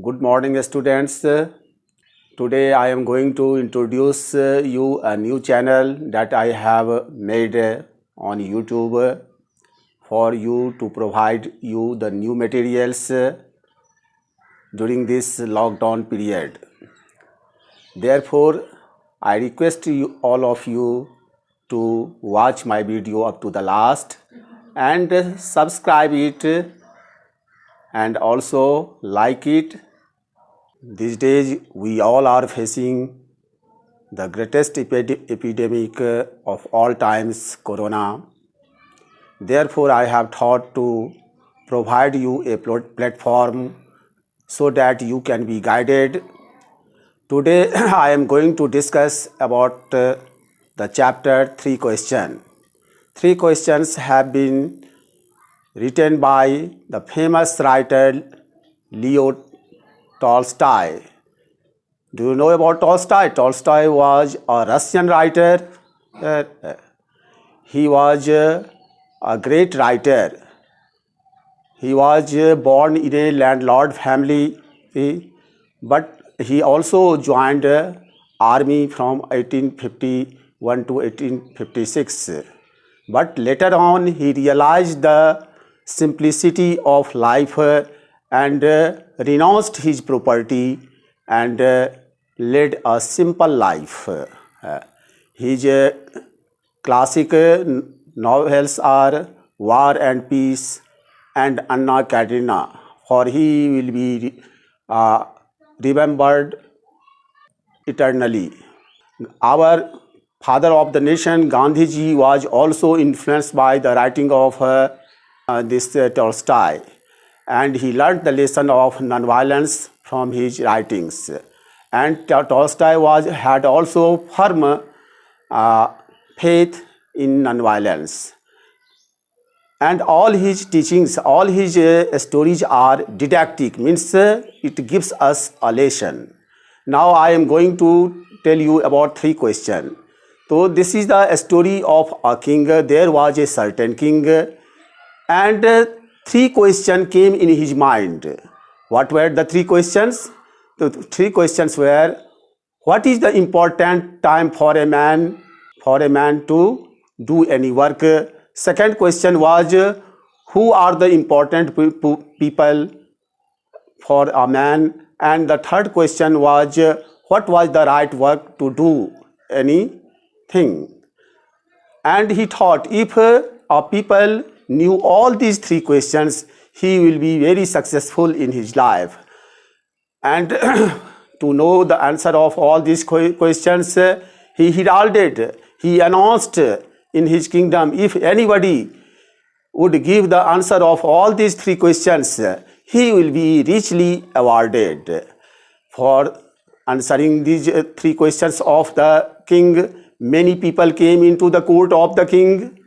Good morning, students. Today I am going to introduce you a new channel that I have made on YouTube for you to provide you the new materials during this lockdown period. Therefore, I request you all of you to watch my video up to the last and subscribe it and also like it. These days we all are facing the greatest epidemic of all times, Corona. Therefore, I have thought to provide you a platform so that you can be guided. Today I am going to discuss about the chapter 3 question. 3 questions have been written by the famous writer Leo Tolstoy. Do you know about Tolstoy? Tolstoy was a Russian writer. He was a great writer. He was born in a landlord family, but he also joined army from 1851 to 1856. But later on, he realized the simplicity of life and renounced his property and led a simple life. His classic novels are War and Peace and Anna Karenina, for he will be remembered eternally. Our father of the nation, Gandhiji, was also influenced by the writing of this Tolstoy, and he learned the lesson of non-violence from his writings. And Tolstoy had also firm faith in non-violence. And all his teachings, all his stories are didactic, means it gives us a lesson. Now I am going to tell you about 3 questions. So this is the story of a king. There was a certain king, and 3 questions came in his mind. What were the 3 questions? The 3 questions were: what is the important time for a man to do any work? Second question was, who are the important people for a man? And the third question was, what was the right work to do anything? And he thought, if a people knew all these 3 questions, he will be very successful in his life. And to know the answer of all these questions, he heralded, he announced in his kingdom, if anybody would give the answer of all these 3 questions, he will be richly awarded. For answering these 3 questions of the king, many people came into the court of the king,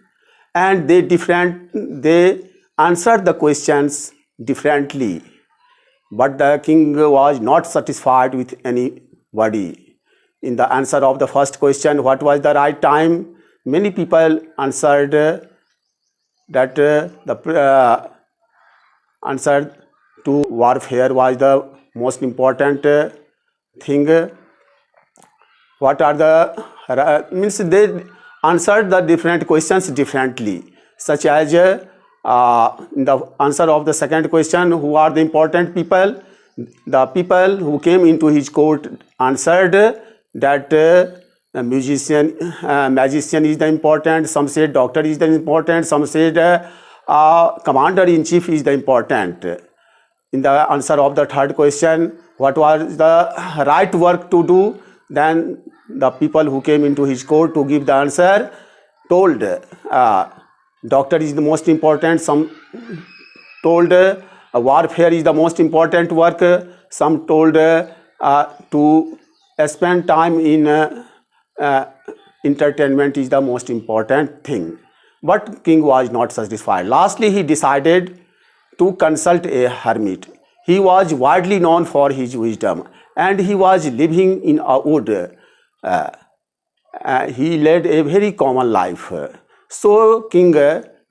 and they answered the questions differently. But the king was not satisfied with anybody. In the answer of the first question, what was the right time, many people answered that the answer to warfare was the most important thing. What are the means they answered the different questions differently, such as in the answer of the second question, who are the important people? The people who came into his court answered that the magician is the important. Some said doctor is the important. Some said commander-in-chief is the important. In the answer of the third question, what was the right work to do? Then the people who came into his court to give the answer told doctor is the most important. Some told warfare is the most important work. Some told to spend time in entertainment is the most important thing. But king was not satisfied. Lastly, he decided to consult a hermit. He was widely known for his wisdom, and he was living in a wood. He led a very common life. So king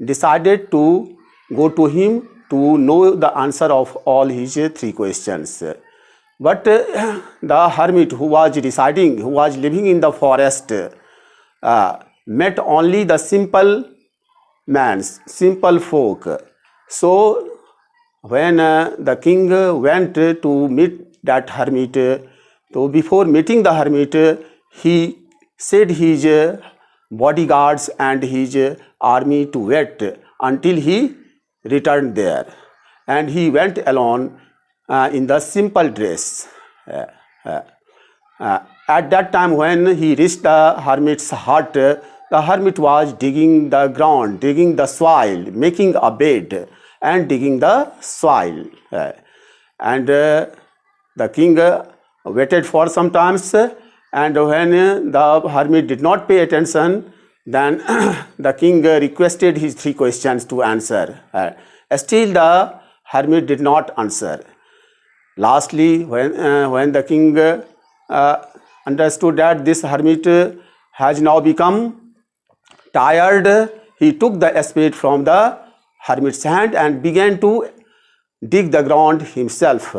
decided to go to him to know the answer of all his 3 questions. But the hermit who was residing, who was living in the forest, met only the simple man, simple folk. So when the king went to meet that hermit, so before meeting the hermit, he said his bodyguards and his army to wait until he returned there. And he went alone in the simple dress. At that time, when he reached the hermit's hut, the hermit was digging the ground, digging the soil, making a bed and digging the soil. And the king waited for some time, and when the hermit did not pay attention, then the king requested his 3 questions to answer. Still the hermit did not answer. Lastly, when the king understood that this hermit has now become tired, he took the spade from the hermit's hand and began to dig the ground himself.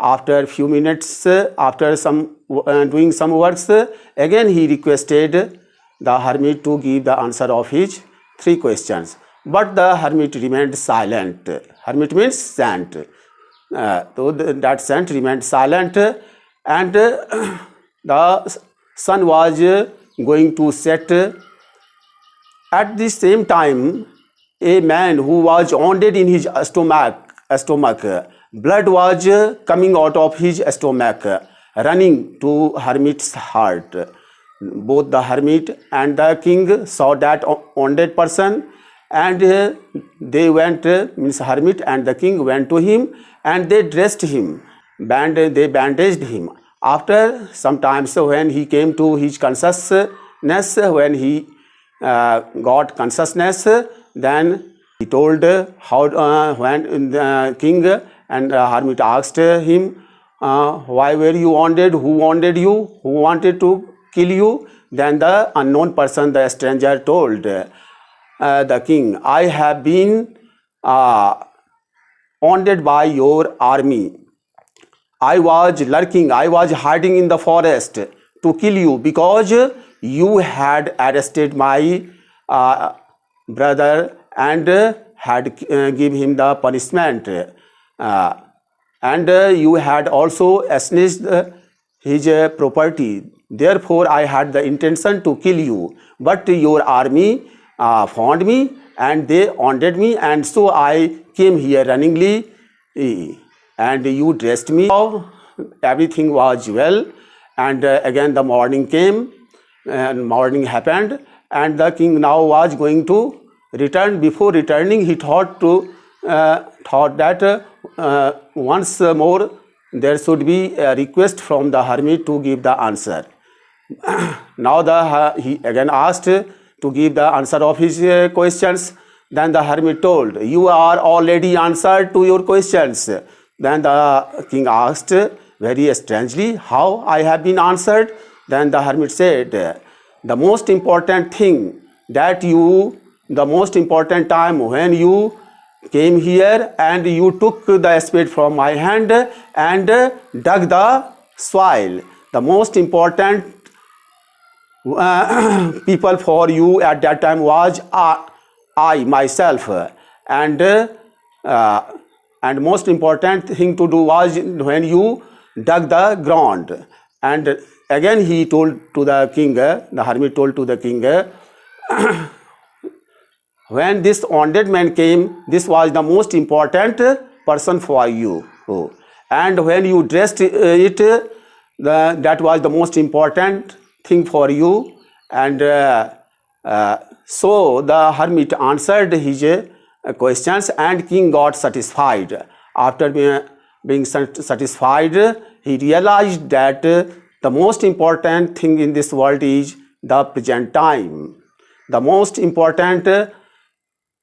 After a few minutes, after doing some works, again he requested the hermit to give the answer of his 3 questions. But the hermit remained silent. Hermit means saint. So that saint remained silent, and the sun was going to set. At the same time, a man who was wounded in his stomach, blood was coming out of his stomach, running to hermit's heart. Both the hermit and the king saw that wounded person, and they went, means hermit and the king went to him, and they dressed him, they bandaged him. After some time, so when he came to his consciousness, when he got consciousness, then he told how when the king and hermit asked him, why were you wounded? Who wounded you? Who wanted to kill you? Then the unknown person, the stranger, told the king, I have been wounded by your army. I was lurking, I was hiding in the forest to kill you because you had arrested my brother and had give him the punishment. And you had also snatched his property. Therefore, I had the intention to kill you. But your army found me and they wounded me, and so I came here runningly, and you dressed me. Everything was well, and again the morning came, and morning happened, and the king now was going to return. Before returning, he thought that once more there should be a request from the hermit to give the answer. Now he again asked to give the answer of his questions. Then the hermit told, you are already answered to your questions. Then the king asked very strangely, how I have been answered? Then the hermit said, the most important thing the most important time when you came here and you took the spade from my hand and dug the soil. The most important people for you at that time was I myself, and most important thing to do was when you dug the ground. And again he told to the king, the hermit told to the king, when this wounded man came, this was the most important person for you. And when you dressed it, that was the most important thing for you. And so the hermit answered his questions, and king got satisfied. After being satisfied, he realized that the most important thing in this world is the present time. The most important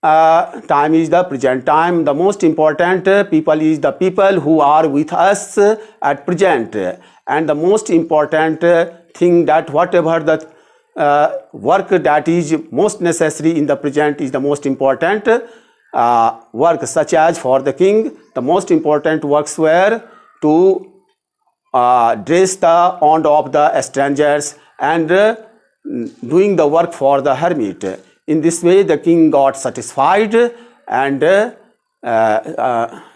time is the present time. The most important people is the people who are with us at present. And the most important thing, that whatever the work that is most necessary in the present is the most important work. Such as for the king, the most important works were to dress the want of the strangers and doing the work for the hermit. In this way, the king got satisfied and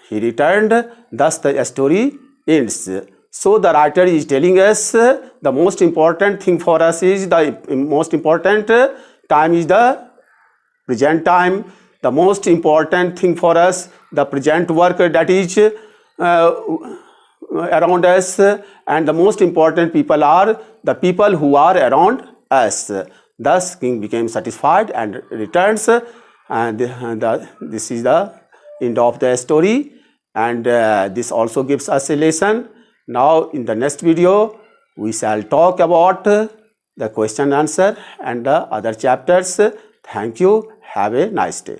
he returned. Thus, the story ends. So, the writer is telling us the most important thing for us is the most important time is the present time. The most important thing for us, the present work that is around us, and the most important people are the people who are around us. Thus, king became satisfied and returns. And this is the end of the story. And this also gives us a lesson. Now, in the next video, we shall talk about the question answer and the other chapters. Thank you. Have a nice day.